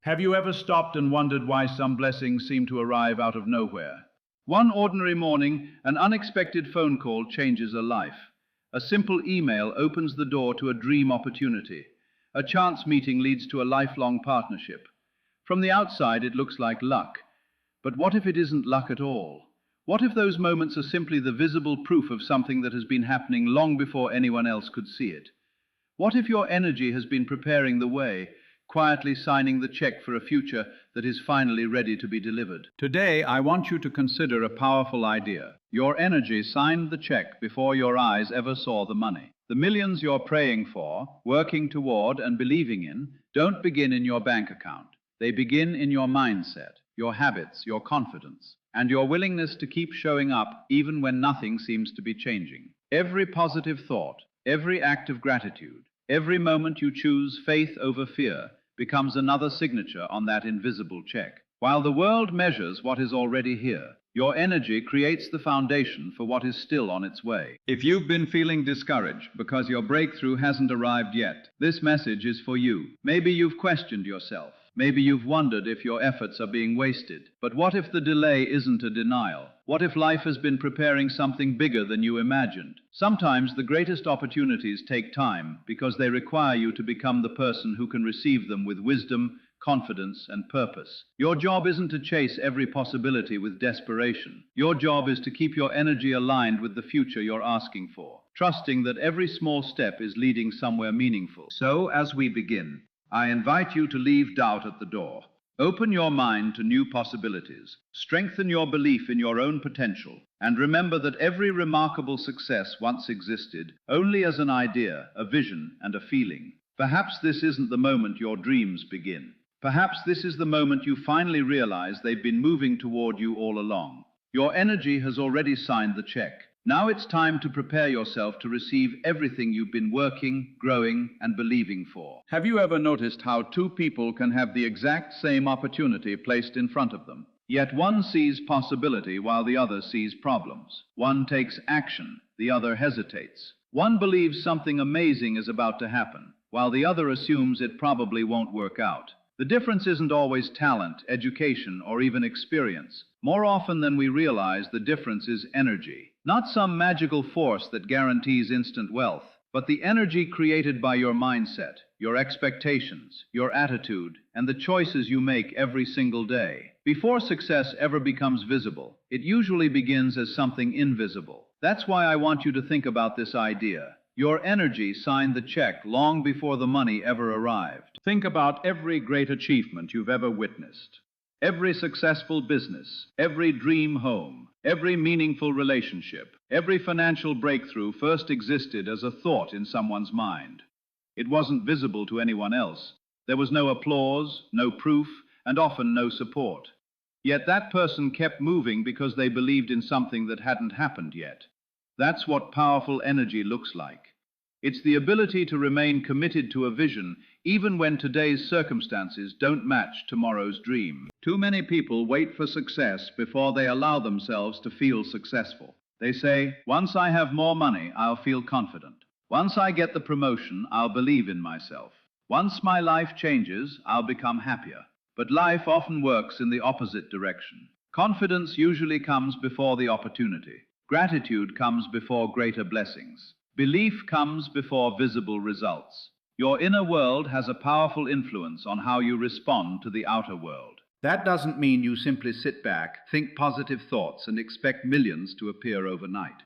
Have you ever stopped and wondered why some blessings seem to arrive out of nowhere? One ordinary morning, an unexpected phone call changes a life. A simple email opens the door to a dream opportunity. A chance meeting leads to a lifelong partnership. From the outside, it looks like luck. But what if it isn't luck at all? What if those moments are simply the visible proof of something that has been happening long before anyone else could see it? What if your energy has been preparing the way, quietly signing the check for a future that is finally ready to be delivered? Today, I want you to consider a powerful idea. Your energy signed the check before your eyes ever saw the money. The millions you're praying for, working toward, and believing in don't begin in your bank account. They begin in your mindset, your habits, your confidence, and your willingness to keep showing up even when nothing seems to be changing. Every positive thought, every act of gratitude, every moment you choose faith over fear becomes another signature on that invisible check. While the world measures what is already here, your energy creates the foundation for what is still on its way. If you've been feeling discouraged because your breakthrough hasn't arrived yet, this message is for you. Maybe you've questioned yourself. Maybe you've wondered if your efforts are being wasted. But what if the delay isn't a denial? What if life has been preparing something bigger than you imagined? Sometimes the greatest opportunities take time because they require you to become the person who can receive them with wisdom, confidence, and purpose. Your job isn't to chase every possibility with desperation. Your job is to keep your energy aligned with the future you're asking for, trusting that every small step is leading somewhere meaningful. So, as we begin, I invite you to leave doubt at the door. Open your mind to new possibilities. Strengthen your belief in your own potential. And remember that every remarkable success once existed only as an idea, a vision, and a feeling. Perhaps this isn't the moment your dreams begin. Perhaps this is the moment you finally realize they've been moving toward you all along. Your energy has already signed the check. Now it's time to prepare yourself to receive everything you've been working, growing, and believing for. Have you ever noticed how two people can have the exact same opportunity placed in front of them? Yet one sees possibility while the other sees problems. One takes action, the other hesitates. One believes something amazing is about to happen, while the other assumes it probably won't work out. The difference isn't always talent, education, or even experience. More often than we realize, the difference is energy. Not some magical force that guarantees instant wealth, but the energy created by your mindset, your expectations, your attitude, and the choices you make every single day. Before success ever becomes visible, it usually begins as something invisible. That's why I want you to think about this idea. Your energy signed the check long before the money ever arrived. Think about every great achievement you've ever witnessed. Every successful business, every dream home, every meaningful relationship, every financial breakthrough first existed as a thought in someone's mind. It wasn't visible to anyone else. There was no applause, no proof, and often no support. Yet that person kept moving because they believed in something that hadn't happened yet. That's what powerful energy looks like. It's the ability to remain committed to a vision even when today's circumstances don't match tomorrow's dream. Too many people wait for success before they allow themselves to feel successful. They say, once I have more money, I'll feel confident. Once I get the promotion, I'll believe in myself. Once my life changes, I'll become happier. But life often works in the opposite direction. Confidence usually comes before the opportunity. Gratitude comes before greater blessings. Belief comes before visible results. Your inner world has a powerful influence on how you respond to the outer world. That doesn't mean you simply sit back, think positive thoughts, and expect millions to appear overnight.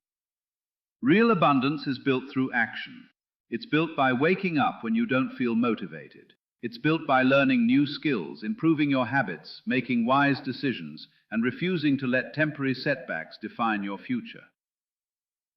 Real abundance is built through action. It's built by waking up when you don't feel motivated. It's built by learning new skills, improving your habits, making wise decisions, and refusing to let temporary setbacks define your future.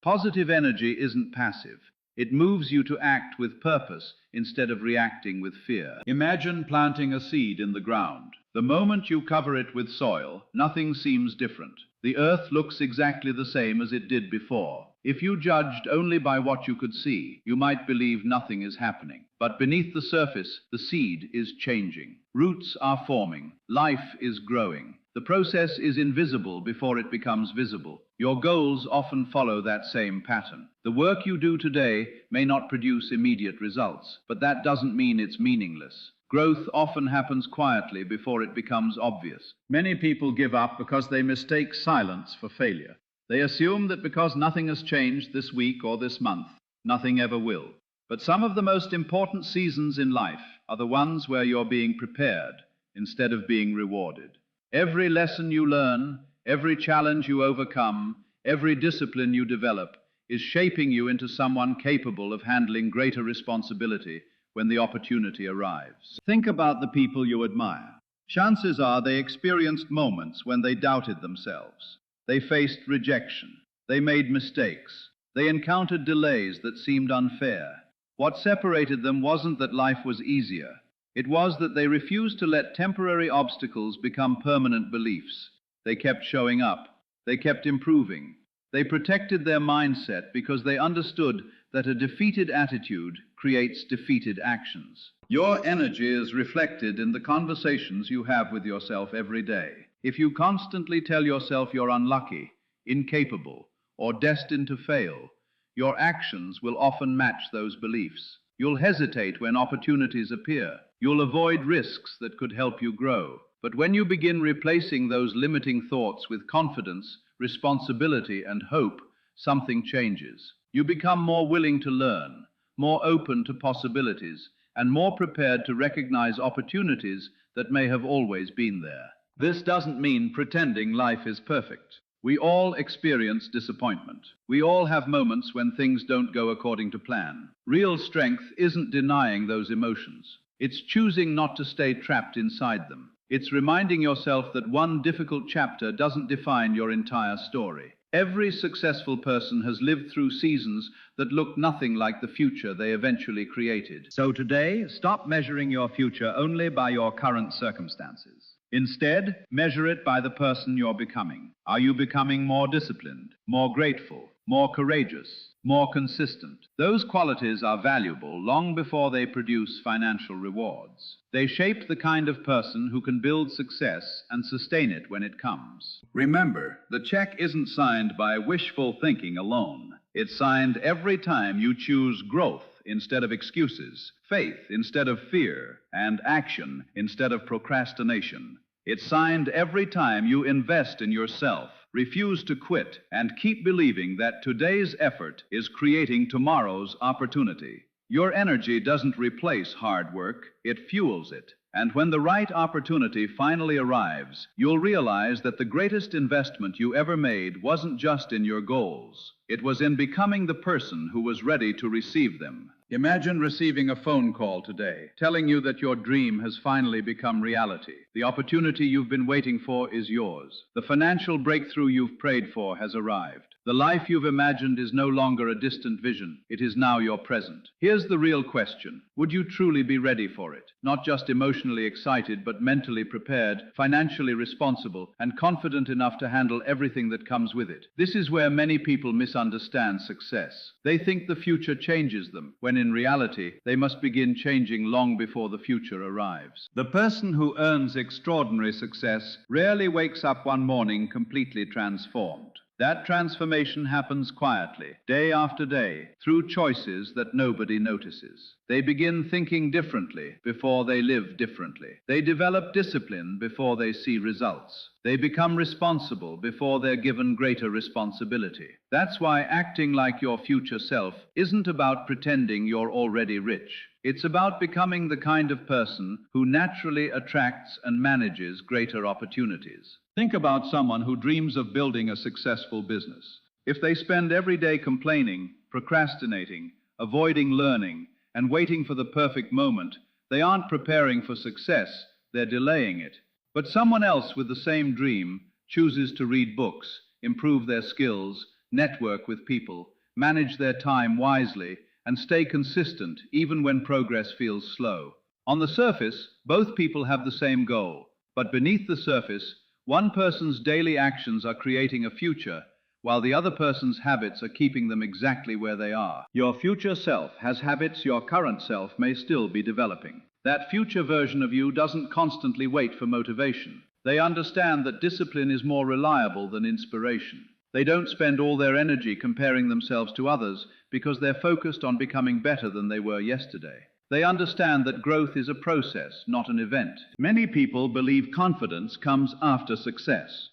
Positive energy isn't passive. It moves you to act with purpose instead of reacting with fear. Imagine planting a seed in the ground. The moment you cover it with soil, nothing seems different. The earth looks exactly the same as it did before. If you judged only by what you could see, you might believe nothing is happening. But beneath the surface, the seed is changing. Roots are forming. Life is growing. The process is invisible before it becomes visible. Your goals often follow that same pattern. The work you do today may not produce immediate results, but that doesn't mean it's meaningless. Growth often happens quietly before it becomes obvious. Many people give up because they mistake silence for failure. They assume that because nothing has changed this week or this month, nothing ever will. But some of the most important seasons in life are the ones where you're being prepared instead of being rewarded. Every lesson you learn, every challenge you overcome, every discipline you develop is shaping you into someone capable of handling greater responsibility when the opportunity arrives. Think about the people you admire. Chances are they experienced moments when they doubted themselves. They faced rejection. They made mistakes. They encountered delays that seemed unfair. What separated them wasn't that life was easier. It was that they refused to let temporary obstacles become permanent beliefs. They kept showing up. They kept improving. They protected their mindset because they understood that a defeated attitude creates defeated actions. Your energy is reflected in the conversations you have with yourself every day. If you constantly tell yourself you're unlucky, incapable, or destined to fail, your actions will often match those beliefs. You'll hesitate when opportunities appear. You'll avoid risks that could help you grow. But when you begin replacing those limiting thoughts with confidence, responsibility, and hope, something changes. You become more willing to learn, more open to possibilities, and more prepared to recognize opportunities that may have always been there. This doesn't mean pretending life is perfect. We all experience disappointment. We all have moments when things don't go according to plan. Real strength isn't denying those emotions. It's choosing not to stay trapped inside them. It's reminding yourself that one difficult chapter doesn't define your entire story. Every successful person has lived through seasons that looked nothing like the future they eventually created. So today, stop measuring your future only by your current circumstances. Instead, measure it by the person you're becoming. Are you becoming more disciplined, more grateful, more courageous, more consistent? Those qualities are valuable long before they produce financial rewards. They shape the kind of person who can build success and sustain it when it comes. Remember, the check isn't signed by wishful thinking alone. It's signed every time you choose growth instead of excuses, faith instead of fear, and action instead of procrastination. It's signed every time you invest in yourself, refuse to quit, and keep believing that today's effort is creating tomorrow's opportunity. Your energy doesn't replace hard work, it fuels it. And when the right opportunity finally arrives, you'll realize that the greatest investment you ever made wasn't just in your goals. It was in becoming the person who was ready to receive them. Imagine receiving a phone call today, telling you that your dream has finally become reality. The opportunity you've been waiting for is yours. The financial breakthrough you've prayed for has arrived. The life you've imagined is no longer a distant vision. It is now your present. Here's the real question. Would you truly be ready for it? Not just emotionally excited, but mentally prepared, financially responsible, and confident enough to handle everything that comes with it. This is where many people misunderstand success. They think the future changes them, when in reality, they must begin changing long before the future arrives. The person who earns extraordinary success rarely wakes up one morning completely transformed. That transformation happens quietly, day after day, through choices that nobody notices. They begin thinking differently before they live differently. They develop discipline before they see results. They become responsible before they're given greater responsibility. That's why acting like your future self isn't about pretending you're already rich. It's about becoming the kind of person who naturally attracts and manages greater opportunities. Think about someone who dreams of building a successful business. If they spend every day complaining, procrastinating, avoiding learning, and waiting for the perfect moment, they aren't preparing for success, they're delaying it. But someone else with the same dream chooses to read books, improve their skills, network with people, manage their time wisely, and stay consistent even when progress feels slow. On the surface, both people have the same goal, but beneath the surface, one person's daily actions are creating a future, while the other person's habits are keeping them exactly where they are. Your future self has habits your current self may still be developing. That future version of you doesn't constantly wait for motivation. They understand that discipline is more reliable than inspiration. They don't spend all their energy comparing themselves to others because they're focused on becoming better than they were yesterday. They understand that growth is a process, not an event. Many people believe confidence comes after success.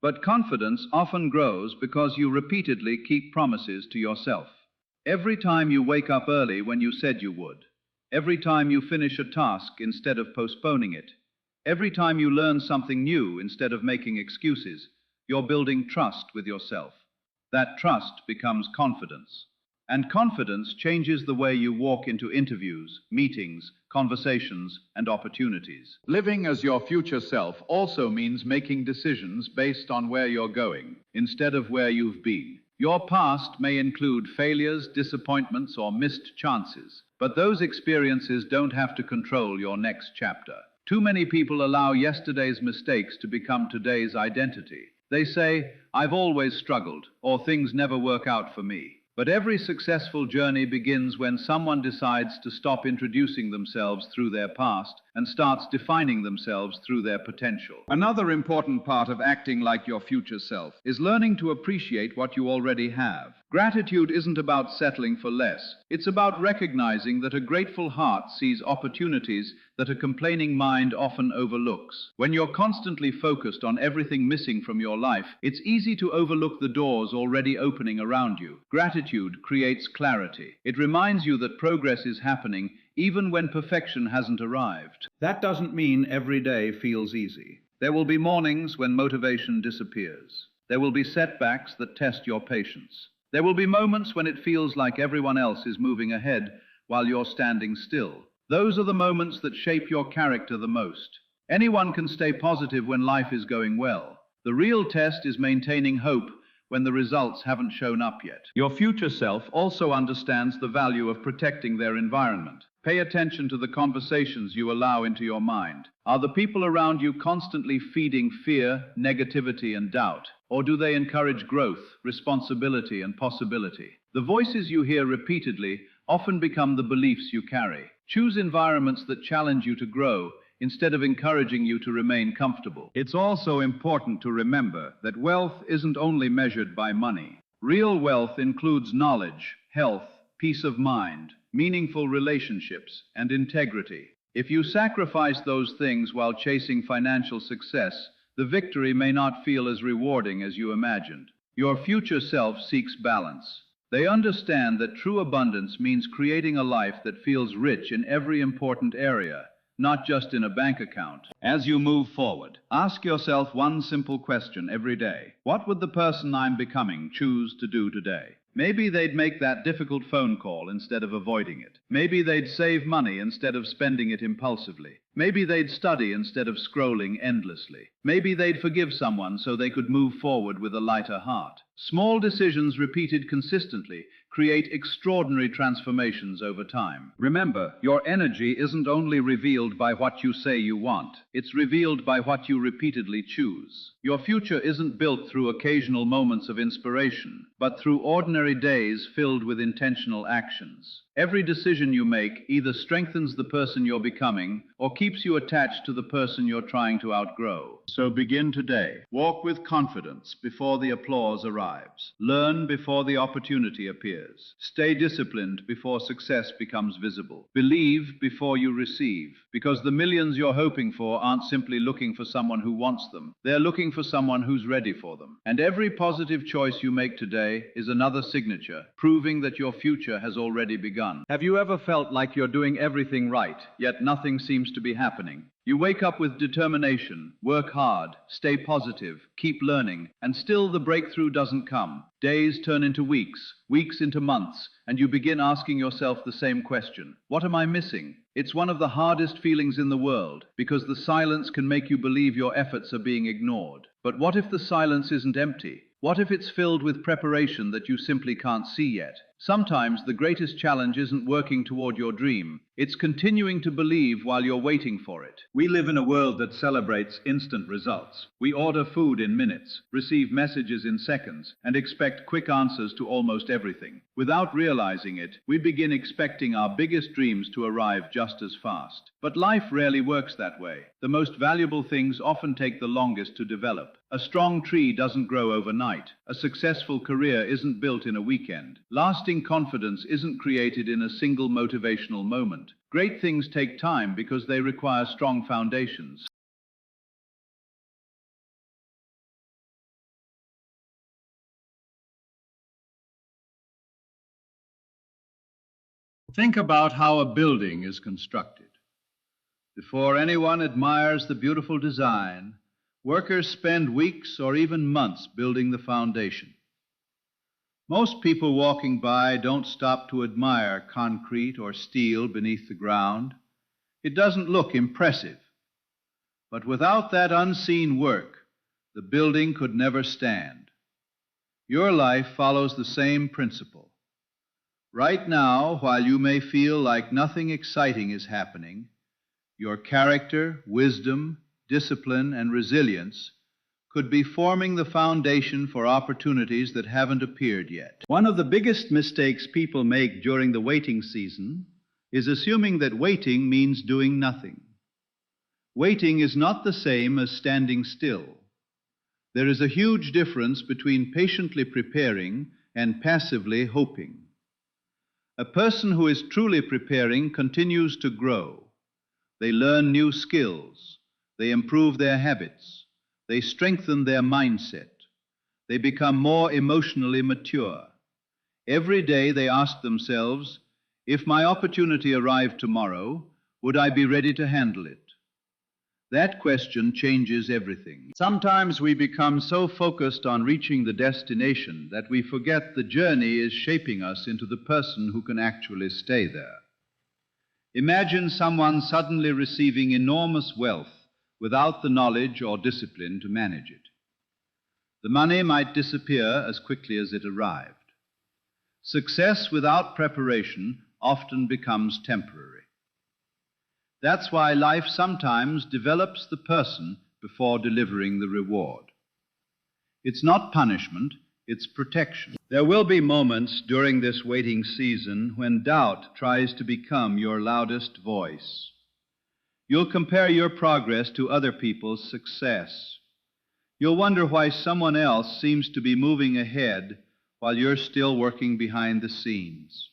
But confidence often grows because you repeatedly keep promises to yourself. Every time you wake up early when you said you would, every time you finish a task instead of postponing it, every time you learn something new instead of making excuses, you're building trust with yourself. That trust becomes confidence. And confidence changes the way you walk into interviews, meetings, conversations, and opportunities. Living as your future self also means making decisions based on where you're going, instead of where you've been. Your past may include failures, disappointments, or missed chances, but those experiences don't have to control your next chapter. Too many people allow yesterday's mistakes to become today's identity. They say, "I've always struggled," or "things never work out for me." But every successful journey begins when someone decides to stop introducing themselves through their past and starts defining themselves through their potential. Another important part of acting like your future self is learning to appreciate what you already have. Gratitude isn't about settling for less. It's about recognizing that a grateful heart sees opportunities that a complaining mind often overlooks. When you're constantly focused on everything missing from your life, it's easy to overlook the doors already opening around you. Gratitude creates clarity. It reminds you that progress is happening even when perfection hasn't arrived. That doesn't mean every day feels easy. There will be mornings when motivation disappears. There will be setbacks that test your patience. There will be moments when it feels like everyone else is moving ahead while you're standing still. Those are the moments that shape your character the most. Anyone can stay positive when life is going well. The real test is maintaining hope when the results haven't shown up yet. Your future self also understands the value of protecting their environment. Pay attention to the conversations you allow into your mind. Are the people around you constantly feeding fear, negativity, and doubt? Or do they encourage growth, responsibility, and possibility? The voices you hear repeatedly often become the beliefs you carry. Choose environments that challenge you to grow instead of encouraging you to remain comfortable. It's also important to remember that wealth isn't only measured by money. Real wealth includes knowledge, health, peace of mind, meaningful relationships, and integrity. If you sacrifice those things while chasing financial success, the victory may not feel as rewarding as you imagined. Your future self seeks balance. They understand that true abundance means creating a life that feels rich in every important area, not just in a bank account. As you move forward, ask yourself one simple question every day. What would the person I'm becoming choose to do today? Maybe they'd make that difficult phone call instead of avoiding it. Maybe they'd save money instead of spending it impulsively. Maybe they'd study instead of scrolling endlessly. Maybe they'd forgive someone so they could move forward with a lighter heart. Small decisions repeated consistently create extraordinary transformations over time. Remember, your energy isn't only revealed by what you say you want, it's revealed by what you repeatedly choose. Your future isn't built through occasional moments of inspiration, but through ordinary days filled with intentional actions. Every decision you make either strengthens the person you're becoming or keeps you attached to the person you're trying to outgrow. So begin today. Walk with confidence before the applause arrives. Learn before the opportunity appears. Stay disciplined before success becomes visible. Believe before you receive, because the millions you're hoping for aren't simply looking for someone who wants them. They're looking for someone who's ready for them. And every positive choice you make today is another signature, proving that your future has already begun. Have you ever felt like you're doing everything right, yet nothing seems to be happening? You wake up with determination, work hard, stay positive, keep learning, and still the breakthrough doesn't come. Days turn into weeks, weeks into months, and you begin asking yourself the same question. What am I missing? It's one of the hardest feelings in the world, because the silence can make you believe your efforts are being ignored. But what if the silence isn't empty? What if it's filled with preparation that you simply can't see yet? Sometimes the greatest challenge isn't working toward your dream. It's continuing to believe while you're waiting for it. We live in a world that celebrates instant results. We order food in minutes, receive messages in seconds, and expect quick answers to almost everything. Without realizing it, we begin expecting our biggest dreams to arrive just as fast. But life rarely works that way. The most valuable things often take the longest to develop. A strong tree doesn't grow overnight. A successful career isn't built in a weekend. Lasting lasting confidence isn't created in a single motivational moment. Great things take time because they require strong foundations. Think about how a building is constructed. Before anyone admires the beautiful design, workers spend weeks or even months building the foundation. Most people walking by don't stop to admire concrete or steel beneath the ground. It doesn't look impressive. But without that unseen work, the building could never stand. Your life follows the same principle. Right now, while you may feel like nothing exciting is happening, your character, wisdom, discipline, and resilience could be forming the foundation for opportunities that haven't appeared yet. One of the biggest mistakes people make during the waiting season is assuming that waiting means doing nothing. Waiting is not the same as standing still. There is a huge difference between patiently preparing and passively hoping. A person who is truly preparing continues to grow. They learn new skills. They improve their habits. They strengthen their mindset. They become more emotionally mature. Every day they ask themselves, if my opportunity arrived tomorrow, would I be ready to handle it? That question changes everything. Sometimes we become so focused on reaching the destination that we forget the journey is shaping us into the person who can actually stay there. Imagine someone suddenly receiving enormous wealth without the knowledge or discipline to manage it. The money might disappear as quickly as it arrived. Success without preparation often becomes temporary. That's why life sometimes develops the person before delivering the reward. It's not punishment, it's protection. There will be moments during this waiting season when doubt tries to become your loudest voice. You'll compare your progress to other people's success. You'll wonder why someone else seems to be moving ahead while you're still working behind the scenes.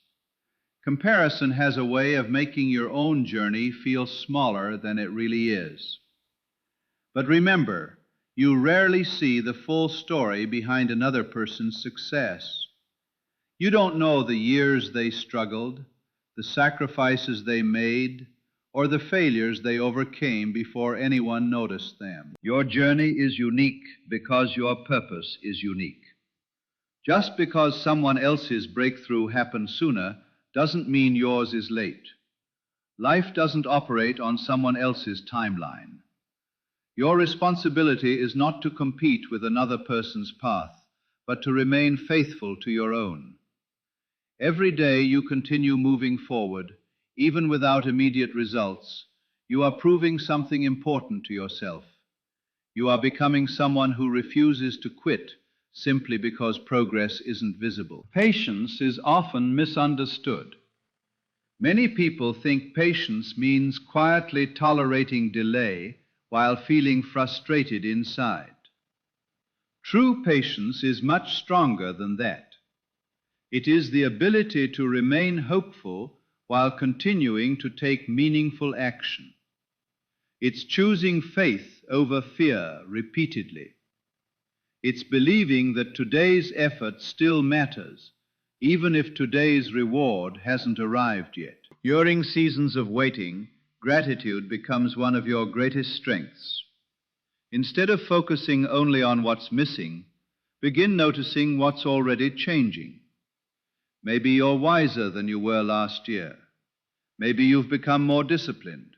Comparison has a way of making your own journey feel smaller than it really is. But remember, you rarely see the full story behind another person's success. You don't know the years they struggled, the sacrifices they made, or the failures they overcame before anyone noticed them. Your journey is unique because your purpose is unique. Just because someone else's breakthrough happened sooner doesn't mean yours is late. Life doesn't operate on someone else's timeline. Your responsibility is not to compete with another person's path, but to remain faithful to your own. Every day you continue moving forward, even without immediate results, you are proving something important to yourself. You are becoming someone who refuses to quit simply because progress isn't visible. Patience is often misunderstood. Many people think patience means quietly tolerating delay while feeling frustrated inside. True patience is much stronger than that. It is the ability to remain hopeful while continuing to take meaningful action. It's choosing faith over fear repeatedly. It's believing that today's effort still matters, even if today's reward hasn't arrived yet. During seasons of waiting, gratitude becomes one of your greatest strengths. Instead of focusing only on what's missing, begin noticing what's already changing. Maybe you're wiser than you were last year. Maybe you've become more disciplined.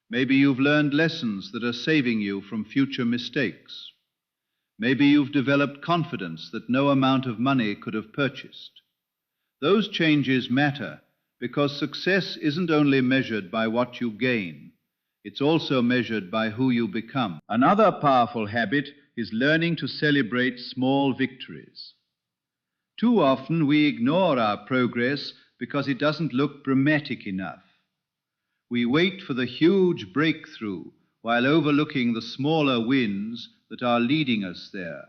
Maybe you've learned lessons that are saving you from future mistakes. Maybe you've developed confidence that no amount of money could have purchased. Those changes matter because success isn't only measured by what you gain, it's also measured by who you become. Another powerful habit is learning to celebrate small victories. Too often we ignore our progress because it doesn't look dramatic enough. We wait for the huge breakthrough while overlooking the smaller wins that are leading us there.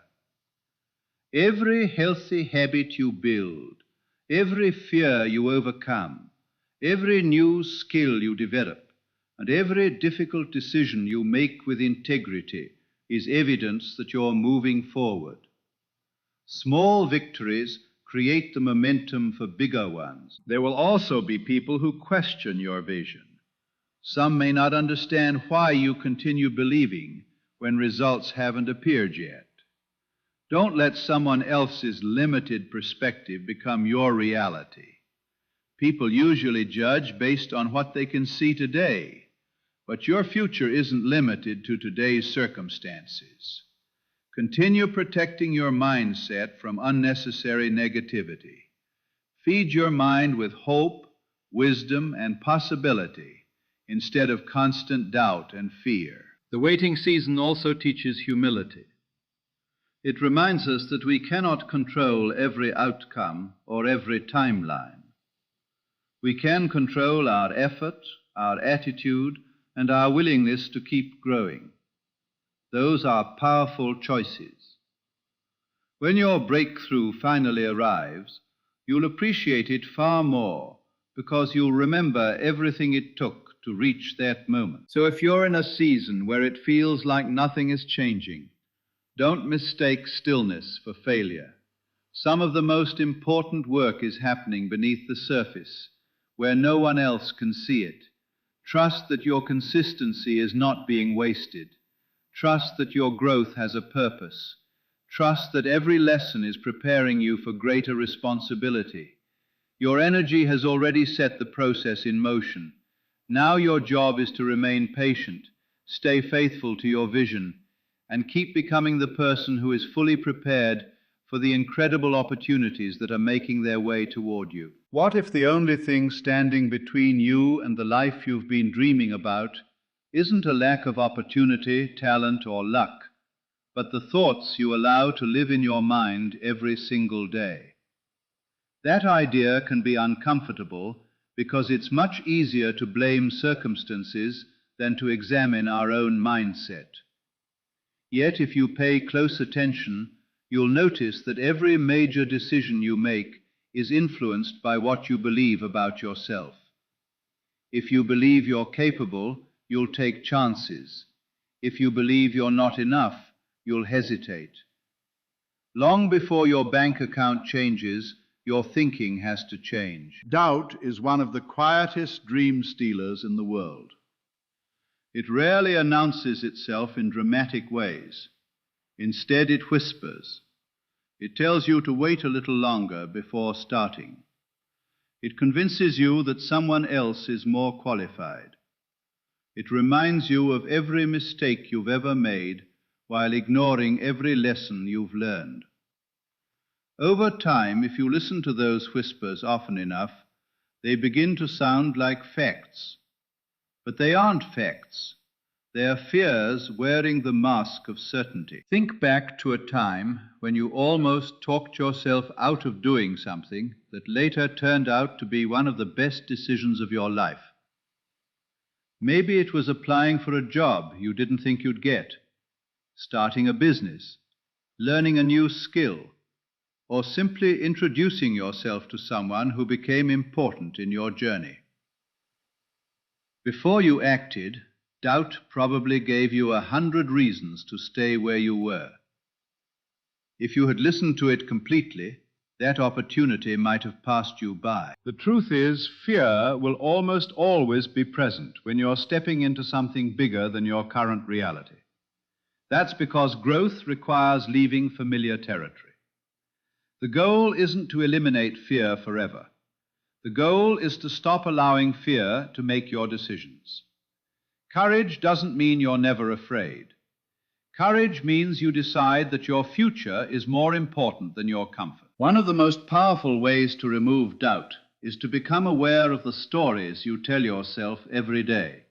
Every healthy habit you build, Every fear you overcome, every new skill you develop, and every difficult decision you make with integrity is evidence that you're moving forward. Small victories create the momentum for bigger ones. There will also be people who question your vision. Some may not understand why you continue believing when results haven't appeared yet. Don't let someone else's limited perspective become your reality. People usually judge based on what they can see today, but your future isn't limited to today's circumstances. Continue protecting your mindset from unnecessary negativity. Feed your mind with hope, wisdom, and possibility instead of constant doubt and fear. The waiting season also teaches humility. It reminds us that we cannot control every outcome or every timeline. We can control our effort, our attitude, and our willingness to keep growing. Those are powerful choices. When your breakthrough finally arrives, you'll appreciate it far more because you'll remember everything it took to reach that moment. So if you're in a season where it feels like nothing is changing, don't mistake stillness for failure. Some of the most important work is happening beneath the surface, where no one else can see it. Trust that your consistency is not being wasted. Trust that your growth has a purpose. Trust that every lesson is preparing you for greater responsibility. Your energy has already set the process in motion. Now your job is to remain patient, stay faithful to your vision, and keep becoming the person who is fully prepared for the incredible opportunities that are making their way toward you. What if the only thing standing between you and the life you've been dreaming about isn't a lack of opportunity, talent, or luck, but the thoughts you allow to live in your mind every single day? That idea can be uncomfortable because it's much easier to blame circumstances than to examine our own mindset. Yet if you pay close attention, you'll notice that every major decision you make is influenced by what you believe about yourself. If you believe you're capable, you'll take chances. If you believe you're not enough, you'll hesitate. Long before your bank account changes, your thinking has to change. Doubt is one of the quietest dream stealers in the world. It rarely announces itself in dramatic ways. Instead, it whispers. It tells you to wait a little longer before starting. It convinces you that someone else is more qualified. It reminds you of every mistake you've ever made while ignoring every lesson you've learned. Over time, if you listen to those whispers often enough, they begin to sound like facts. But they aren't facts. They are fears wearing the mask of certainty. Think back to a time when you almost talked yourself out of doing something that later turned out to be one of the best decisions of your life. Maybe it was applying for a job you didn't think you'd get, starting a business, learning a new skill, or simply introducing yourself to someone who became important in your journey. Before you acted, doubt probably gave you 100 reasons to stay where you were. If you had listened to it completely, that opportunity might have passed you by. The truth is, fear will almost always be present when you're stepping into something bigger than your current reality. That's because growth requires leaving familiar territory. The goal isn't to eliminate fear forever. The goal is to stop allowing fear to make your decisions. Courage doesn't mean you're never afraid. Courage means you decide that your future is more important than your comfort. One of the most powerful ways to remove doubt is to become aware of the stories you tell yourself every day.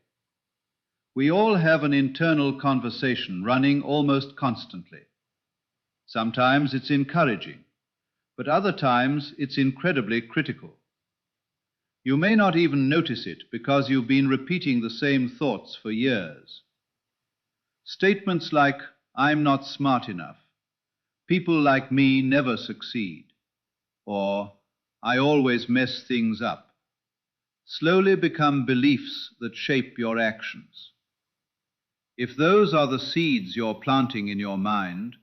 We all have an internal conversation running almost constantly. Sometimes it's encouraging, but other times it's incredibly critical. You may not even notice it because you've been repeating the same thoughts for years. Statements like, "I'm not smart enough," "People like me never succeed," or I always mess things up, slowly become beliefs that shape your actions. If those are the seeds you're planting in your mind,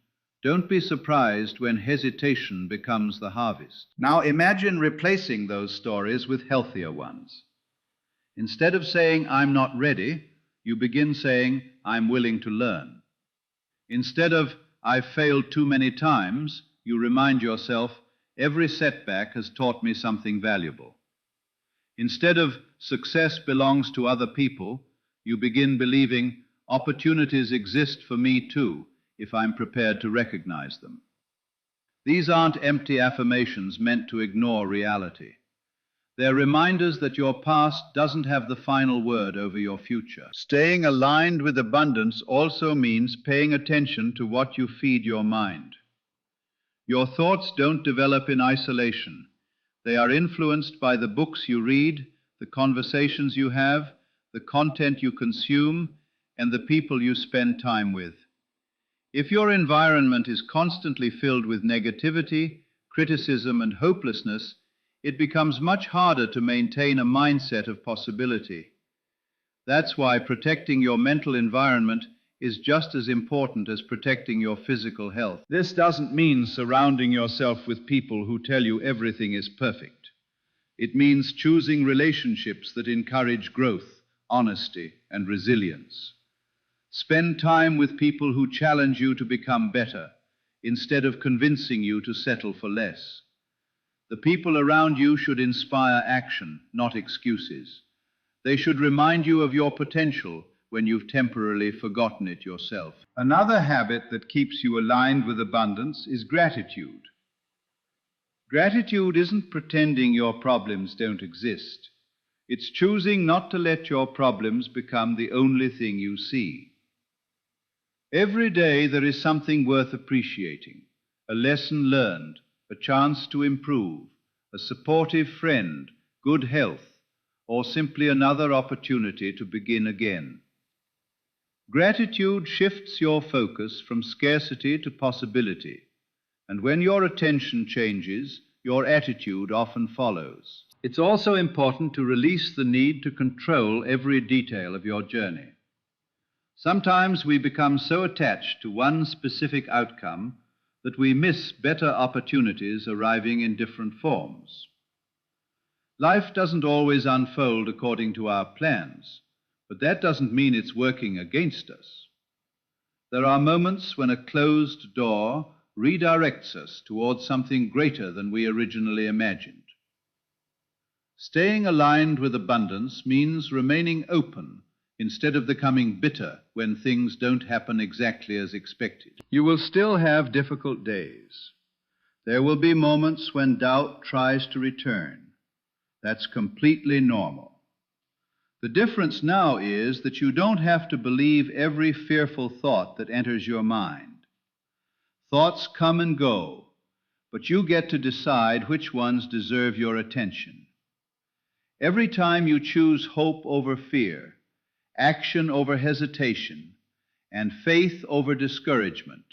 don't be surprised when hesitation becomes the harvest. Now imagine replacing those stories with healthier ones. Instead of saying, I'm not ready, you begin saying, I'm willing to learn. Instead of, I've failed too many times, you remind yourself, every setback has taught me something valuable. Instead of, success belongs to other people, you begin believing, opportunities exist for me too, if I'm prepared to recognize them. These aren't empty affirmations meant to ignore reality. They're reminders that your past doesn't have the final word over your future. Staying aligned with abundance also means paying attention to what you feed your mind. Your thoughts don't develop in isolation. They are influenced by the books you read, the conversations you have, the content you consume, and the people you spend time with. If your environment is constantly filled with negativity, criticism, and hopelessness, it becomes much harder to maintain a mindset of possibility. That's why protecting your mental environment is just as important as protecting your physical health. This doesn't mean surrounding yourself with people who tell you everything is perfect. It means choosing relationships that encourage growth, honesty, and resilience. Spend time with people who challenge you to become better, instead of convincing you to settle for less. The people around you should inspire action, not excuses. They should remind you of your potential when you've temporarily forgotten it yourself. Another habit that keeps you aligned with abundance is gratitude. Gratitude isn't pretending your problems don't exist. It's choosing not to let your problems become the only thing you see. Every day there is something worth appreciating, a lesson learned, a chance to improve, a supportive friend, good health, or simply another opportunity to begin again. Gratitude shifts your focus from scarcity to possibility, and when your attention changes, your attitude often follows. It's also important to release the need to control every detail of your journey. Sometimes we become so attached to one specific outcome that we miss better opportunities arriving in different forms. Life doesn't always unfold according to our plans, but that doesn't mean it's working against us. There are moments when a closed door redirects us towards something greater than we originally imagined. Staying aligned with abundance means remaining open instead of becoming bitter when things don't happen exactly as expected. You will still have difficult days. There will be moments when doubt tries to return. That's completely normal. The difference now is that you don't have to believe every fearful thought that enters your mind. Thoughts come and go, but you get to decide which ones deserve your attention. Every time you choose hope over fear, action over hesitation, and faith over discouragement,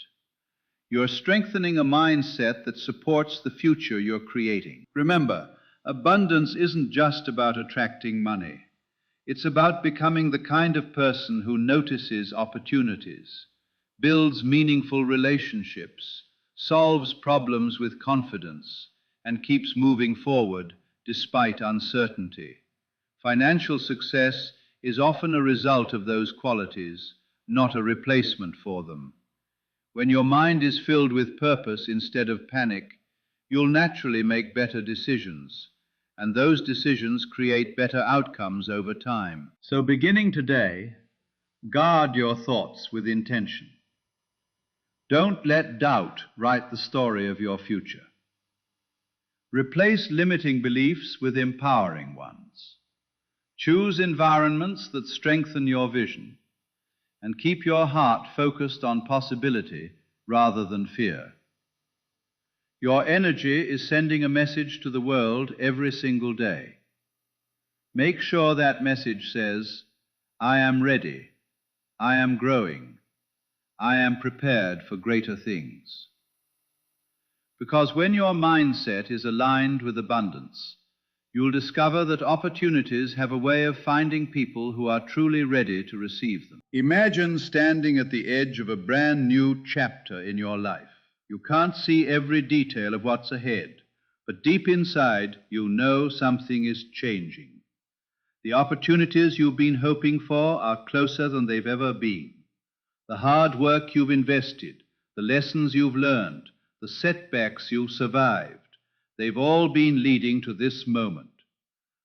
you're strengthening a mindset that supports the future you're creating. Remember, abundance isn't just about attracting money. It's about becoming the kind of person who notices opportunities, builds meaningful relationships, solves problems with confidence, and keeps moving forward despite uncertainty. Financial success is often a result of those qualities, not a replacement for them. When your mind is filled with purpose instead of panic, you'll naturally make better decisions, and those decisions create better outcomes over time. So beginning today, guard your thoughts with intention. Don't let doubt write the story of your future. Replace limiting beliefs with empowering ones. Choose environments that strengthen your vision, and keep your heart focused on possibility rather than fear. Your energy is sending a message to the world every single day. Make sure that message says, I am ready, I am growing, I am prepared for greater things. Because when your mindset is aligned with abundance, you'll discover that opportunities have a way of finding people who are truly ready to receive them. Imagine standing at the edge of a brand new chapter in your life. You can't see every detail of what's ahead, but deep inside, you know something is changing. The opportunities you've been hoping for are closer than they've ever been. The hard work you've invested, the lessons you've learned, the setbacks you've survived, they've all been leading to this moment.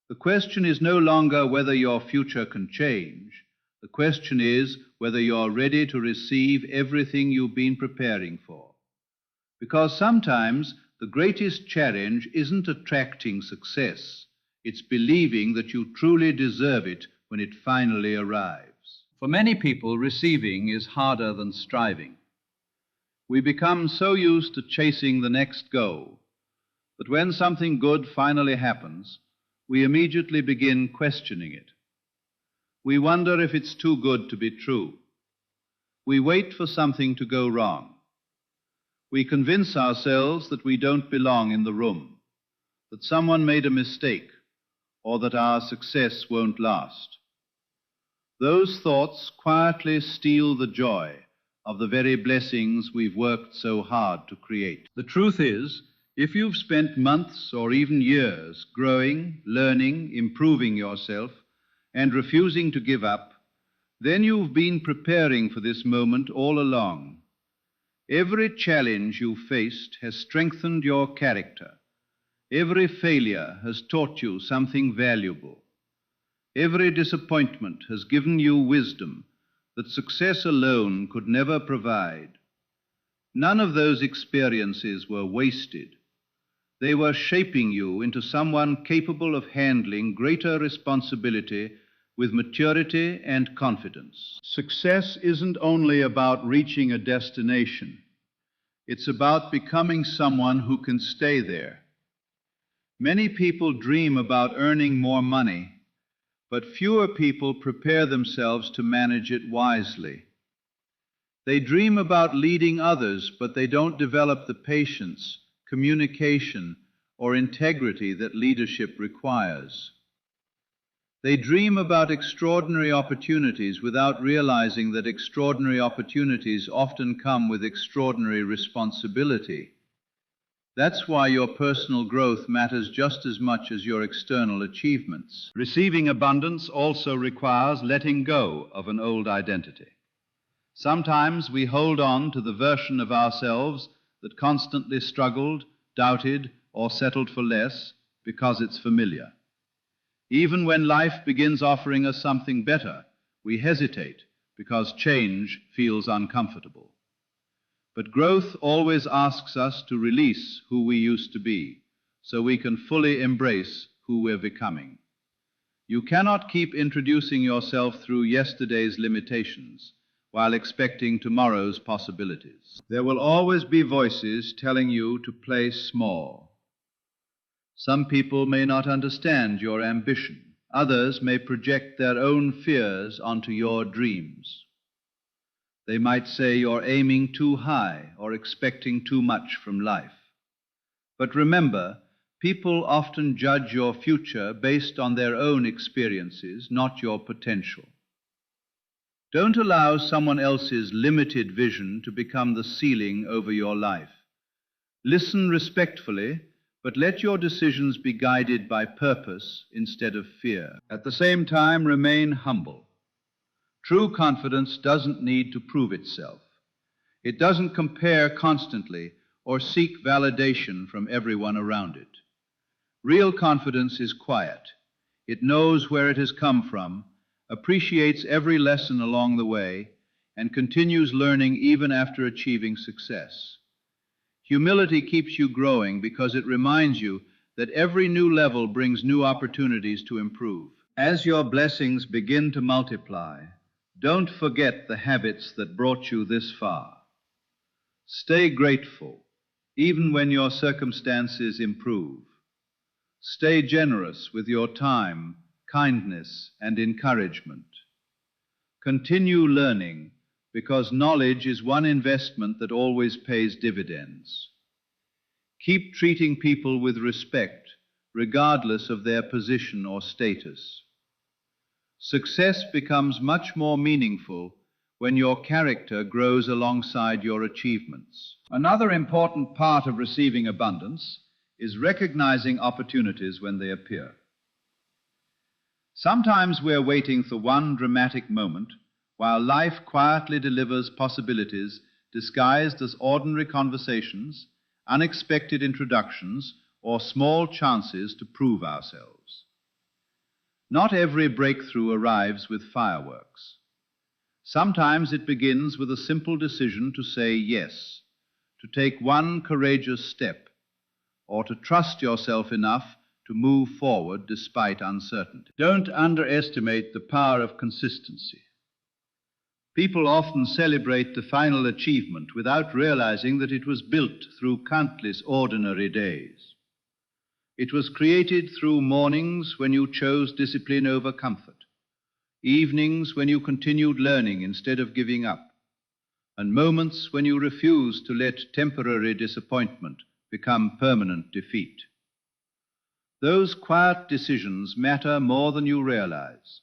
The question is no longer whether your future can change. The question is whether you're ready to receive everything you've been preparing for. Because sometimes the greatest challenge isn't attracting success. It's believing that you truly deserve it when it finally arrives. For many people, receiving is harder than striving. We become so used to chasing the next goal that when something good finally happens, we immediately begin questioning it. We wonder if it's too good to be true. We wait for something to go wrong. We convince ourselves that we don't belong in the room, that someone made a mistake, or that our success won't last. Those thoughts quietly steal the joy of the very blessings we've worked so hard to create. The truth is, if you've spent months or even years growing, learning, improving yourself, and refusing to give up, then you've been preparing for this moment all along. Every challenge you faced has strengthened your character. Every failure has taught you something valuable. Every disappointment has given you wisdom that success alone could never provide. None of those experiences were wasted. They were shaping you into someone capable of handling greater responsibility with maturity and confidence. Success isn't only about reaching a destination. It's about becoming someone who can stay there. Many people dream about earning more money, but fewer people prepare themselves to manage it wisely. They dream about leading others, but they don't develop the patience, communication, or integrity that leadership requires. They dream about extraordinary opportunities without realizing that extraordinary opportunities often come with extraordinary responsibility. That's why your personal growth matters just as much as your external achievements. Receiving abundance also requires letting go of an old identity. Sometimes we hold on to the version of ourselves that constantly struggled, doubted, or settled for less because it's familiar. Even when life begins offering us something better, we hesitate because change feels uncomfortable. But growth always asks us to release who we used to be, so we can fully embrace who we're becoming. You cannot keep introducing yourself through yesterday's limitations while expecting tomorrow's possibilities. There will always be voices telling you to play small. Some people may not understand your ambition. Others may project their own fears onto your dreams. They might say you're aiming too high or expecting too much from life. But remember, people often judge your future based on their own experiences, not your potential. Don't allow someone else's limited vision to become the ceiling over your life. Listen respectfully, but let your decisions be guided by purpose instead of fear. At the same time, remain humble. True confidence doesn't need to prove itself. It doesn't compare constantly or seek validation from everyone around it. Real confidence is quiet. It knows where it has come from, appreciates every lesson along the way, and continues learning even after achieving success. Humility keeps you growing because it reminds you that every new level brings new opportunities to improve. As your blessings begin to multiply, don't forget the habits that brought you this far. Stay grateful, even when your circumstances improve. Stay generous with your time, kindness, and encouragement. Continue learning, because knowledge is one investment that always pays dividends. Keep treating people with respect, regardless of their position or status. Success becomes much more meaningful when your character grows alongside your achievements. Another important part of receiving abundance is recognizing opportunities when they appear. Sometimes we're waiting for one dramatic moment while life quietly delivers possibilities disguised as ordinary conversations, unexpected introductions, or small chances to prove ourselves. Not every breakthrough arrives with fireworks. Sometimes it begins with a simple decision to say yes, to take one courageous step, or to trust yourself enough to move forward despite uncertainty. Don't underestimate the power of consistency. People often celebrate the final achievement without realizing that it was built through countless ordinary days. It was created through mornings when you chose discipline over comfort, evenings when you continued learning instead of giving up, and moments when you refused to let temporary disappointment become permanent defeat. Those quiet decisions matter more than you realize,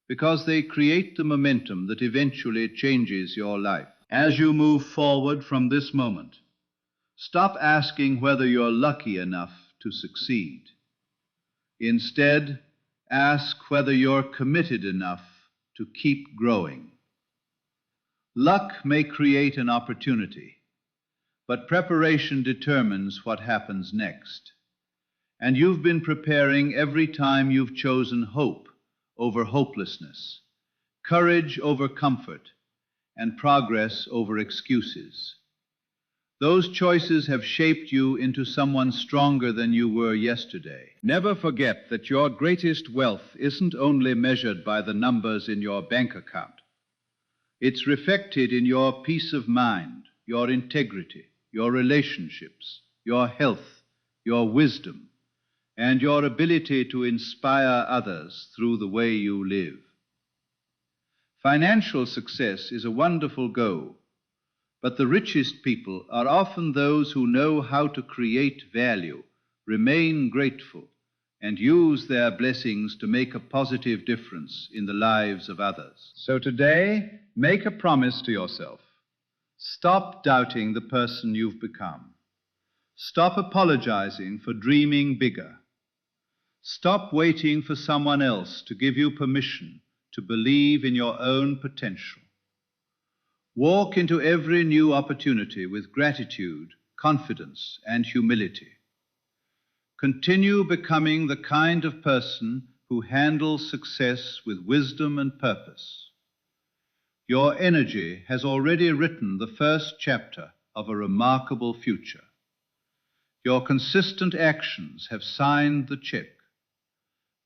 because they create the momentum that eventually changes your life. As you move forward from this moment, stop asking whether you're lucky enough to succeed. Instead, ask whether you're committed enough to keep growing. Luck may create an opportunity, but preparation determines what happens next. And you've been preparing every time you've chosen hope over hopelessness, courage over comfort, and progress over excuses. Those choices have shaped you into someone stronger than you were yesterday. Never forget that your greatest wealth isn't only measured by the numbers in your bank account. It's reflected in your peace of mind, your integrity, your relationships, your health, your wisdom, and your ability to inspire others through the way you live. Financial success is a wonderful goal, but the richest people are often those who know how to create value, remain grateful, and use their blessings to make a positive difference in the lives of others. So today, make a promise to yourself. Stop doubting the person you've become. Stop apologizing for dreaming bigger. Stop waiting for someone else to give you permission to believe in your own potential. Walk into every new opportunity with gratitude, confidence, and humility. Continue becoming the kind of person who handles success with wisdom and purpose. Your energy has already written the first chapter of a remarkable future. Your consistent actions have signed the check.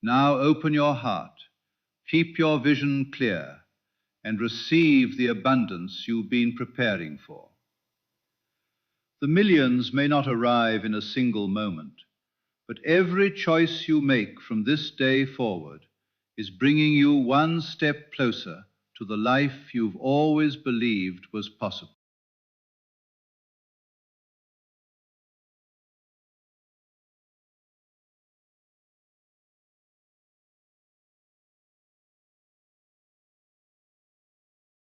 Now open your heart, keep your vision clear, and receive the abundance you've been preparing for. The millions may not arrive in a single moment, but every choice you make from this day forward is bringing you one step closer to the life you've always believed was possible.